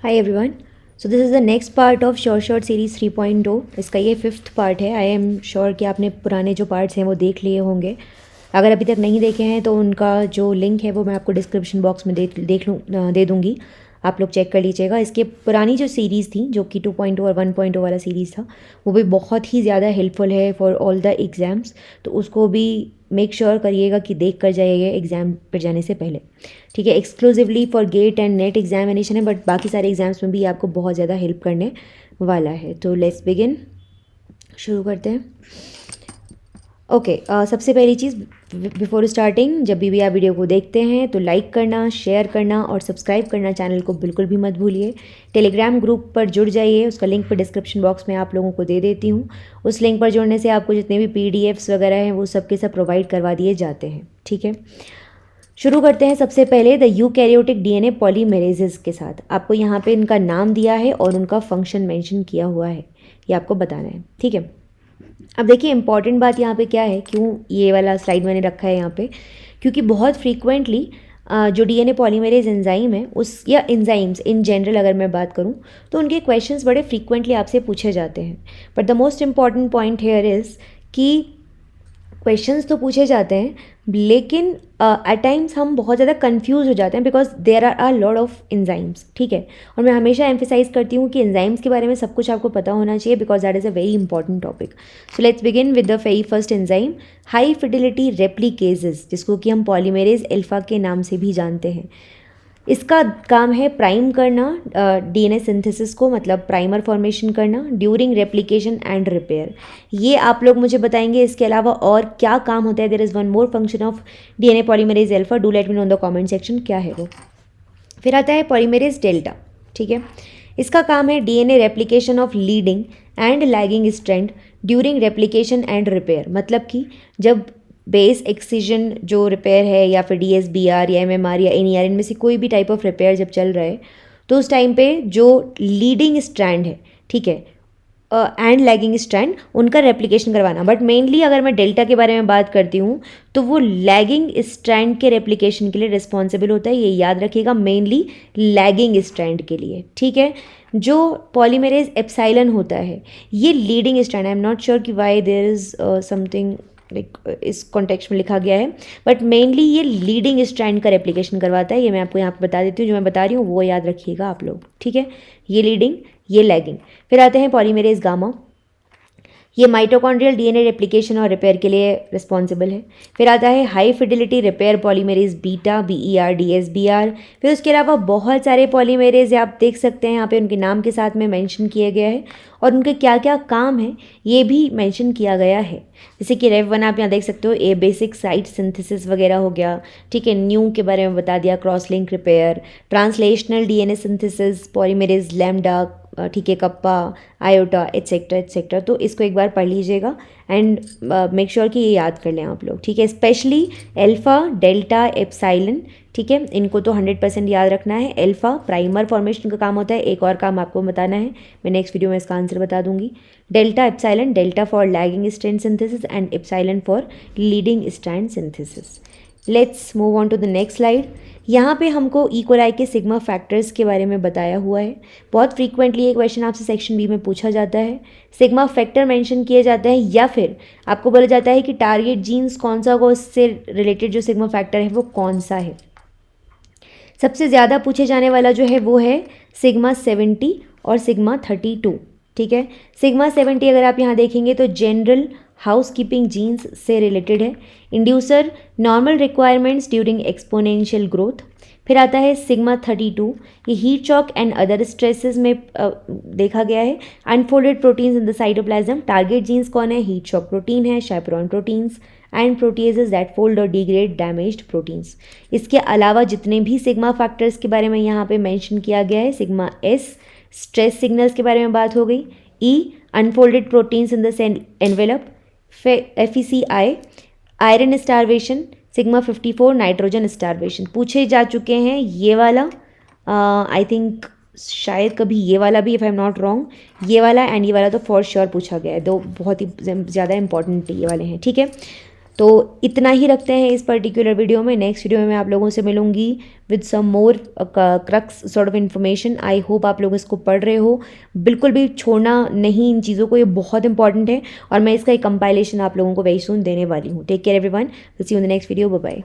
Hi everyone. So this is the next part of Short Series 3.0. इसका ये 5th part है. I am sure कि आपने पुराने जो पार्ट्स हैं वो देख लिए होंगे. अगर अभी तक नहीं देखे हैं तो उनका जो लिंक है वो मैं आपको डिस्क्रिप्शन बॉक्स में दे दूँगी. आप लोग चेक कर लीजिएगा. इसके पुरानी जो सीरीज़ थी जो कि 2.0 और 1.0 वाला सीरीज़ था वो भी बहुत ही ज़्यादा हेल्पफुल है फॉर ऑल द एग्ज़ाम्स. तो उसको भी मेक श्योर करिएगा कि देख कर जाइएगा एग्ज़ाम पर जाने से पहले. ठीक है. Exclusively for GATE and NET examination है बट बाकी सारे एग्जाम्स में भी आपको बहुत ज़्यादा हेल्प करने वाला है. तो लेट्स बिगिन. शुरू करते हैं. ओके. सबसे पहली चीज़ बिफोर स्टार्टिंग जब भी आप वीडियो को देखते हैं तो लाइक करना, शेयर करना और सब्सक्राइब करना चैनल को बिल्कुल भी मत भूलिए. टेलीग्राम ग्रुप पर जुड़ जाइए. उसका लिंक पर डिस्क्रिप्शन बॉक्स में आप लोगों को दे देती हूँ. उस लिंक पर जुड़ने से आपको जितने भी PDFs वगैरह हैं वो सब के सब प्रोवाइड करवा दिए जाते हैं. ठीक है. शुरू करते हैं. सबसे पहले द यूकैरियोटिक DNA पॉलीमेरेजेस के साथ. आपको यहाँ पे इनका नाम दिया है और उनका फंक्शन मेंशन किया हुआ है. ये आपको बताना है. ठीक है. अब देखिए इंपॉर्टेंट बात यहाँ पे क्या है, क्यों ये वाला स्लाइड मैंने रखा है यहाँ पे, क्योंकि बहुत फ्रीक्वेंटली जो DNA पॉलीमेरेज एंजाइम है उस या एंजाइम्स इन जनरल अगर मैं बात करूँ तो उनके क्वेश्चंस बड़े फ्रीक्वेंटली आपसे पूछे जाते हैं. But the most important point here is कि क्वेश्चंस तो पूछे जाते हैं लेकिन एट टाइम्स हम बहुत ज़्यादा कंफ्यूज हो जाते हैं because there are a lot of enzymes. ठीक है. और मैं हमेशा एम्फेसाइज करती हूँ कि एंजाइम्स के बारे में सब कुछ आपको पता होना चाहिए because that is a very important topic. So let's begin with the very first enzyme high fidelity replicases, जिसको कि हम पॉलीमेरेज अल्फा के नाम से भी जानते हैं. इसका काम है प्राइम करना DNA सिंथेसिस को, मतलब प्राइमर फॉर्मेशन करना ड्यूरिंग रेप्लिकेशन एंड रिपेयर. ये आप लोग मुझे बताएंगे इसके अलावा और क्या काम होता है. There is one more function of DNA polymerase alpha. Do let me know in the comment section क्या है वो. फिर आता है पॉलीमेरेज डेल्टा. ठीक है. इसका काम है DNA replication of leading and lagging strand during replication and repair. मतलब कि जब बेस एक्सिजन जो रिपेयर है या फिर DSBR या MMR या NER, इनमें से कोई भी टाइप ऑफ रिपेयर जब चल रहा है तो उस टाइम पे जो लीडिंग स्ट्रैंड है, ठीक है, एंड लैगिंग स्ट्रैंड, उनका रेप्लिकेशन करवाना. बट मेनली अगर मैं डेल्टा के बारे में बात करती हूँ तो वो लैगिंग स्ट्रैंड के रेप्लिकेशन के लिए रिस्पॉन्सिबल होता है. ये याद रखिएगा, मेनली लैगिंग स्ट्रैंड के लिए. ठीक है. जो पॉलीमेरेज एप्सिलॉन होता है ये leading strand. I am not sure कि why there is something like इस कॉन्टेक्स्ट में लिखा गया है बट मेनली ये लीडिंग स्ट्रैंड का रेप्लिकेशन करवाता है. ये मैं आपको यहाँ पे बता देती हूँ. जो मैं बता रही हूँ वो याद रखिएगा आप लोग. ठीक है. ये लीडिंग, ये लैगिंग. फिर आते हैं पॉलीमेरेज गामा. ये माइटोकॉन्ड्रियल DNA रेप्लिकेशन और रिपेयर के लिए रिस्पॉन्सिबल है. फिर आता है high fidelity repair polymerase beta, BER, DSBR. फिर उसके अलावा बहुत सारे पॉलीमेरेज आप देख सकते हैं यहाँ पे, उनके नाम के साथ में मेंशन किया गया है और उनके क्या क्या काम है ये भी मेंशन किया गया है. जैसे कि Rev 1 आप यहाँ देख सकते हो, ए बेसिक साइट सिंथेसिस वगैरह हो गया. ठीक है. न्यू के बारे में बता दिया, cross link repair, translational DNA synthesis, polymerase lambda, ठीक है, कप्पा, आयोटा, एट्सेट्रा एट्सेट्रा. तो इसको एक बार पढ़ लीजिएगा एंड मेक श्योर कि ये याद कर लें आप लोग. ठीक है. Specially alpha, delta, epsilon. ठीक है. इनको तो 100% याद रखना है. अल्फा प्राइमर फॉर्मेशन का काम होता है. एक और काम आपको बताना है, मैं नेक्स्ट वीडियो में इसका आंसर बता दूंगी. Delta epsilon, delta for lagging strand synthesis and epsilon for leading strand synthesis. Let's move on to the next slide. यहाँ पे हमको इकोलाई के सिग्मा फैक्टर्स के बारे में बताया हुआ है. बहुत फ्रीक्वेंटली ये क्वेश्चन आपसे सेक्शन B में पूछा जाता है. सिग्मा फैक्टर मेंशन किए जाते हैं या फिर आपको बोला जाता है कि टारगेट जीन्स कौन सा को उससे रिलेटेड जो सिग्मा फैक्टर है वो कौन सा है. सबसे ज़्यादा पूछे जाने वाला जो है वो है सिग्मा 70 और सिग्मा 32. ठीक है. सिग्मा 70 अगर आप यहाँ देखेंगे तो जनरल हाउस कीपिंग जीन्स से रिलेटेड है. Inducer normal requirements during exponential growth. फिर आता है सिग्मा 32, ये heat shock and other stresses में देखा गया है. Unfolded proteins in the cytoplasm. Target genes कौन है? हीट शॉक प्रोटीन है, chaperone proteins and proteases that fold और डिग्रेड डैमेज्ड प्रोटीन्स. इसके अलावा जितने भी सिग्मा फैक्टर्स के बारे में यहाँ पे मेंशन किया गया है, सिग्मा S स्ट्रेस सिग्नल्स के बारे में बात हो गई. E unfolded proteins in the cell envelope. FECI iron starvation. Sigma 54 nitrogen starvation. पूछे जा चुके हैं ये वाला, आई थिंक शायद कभी ये वाला भी, if I am not wrong, ये वाला एंड ये वाला तो फॉर श्योर पूछा गया है. दो बहुत ही ज़्यादा इंपॉर्टेंट ये वाले हैं. ठीक है. तो इतना ही रखते हैं इस पर्टिकुलर वीडियो में। नेक्स्ट वीडियो में मैं आप लोगों से मिलूंगी with some more crux sort of information. I hope आप लोग इसको पढ़ रहे हो, बिल्कुल भी छोड़ना नहीं इन चीज़ों को, ये बहुत इंपॉर्टेंट है और मैं इसका एक कंपाइलेशन आप लोगों को वेरी सून देने वाली हूँ। Take care everyone, see you in the next video, bye bye.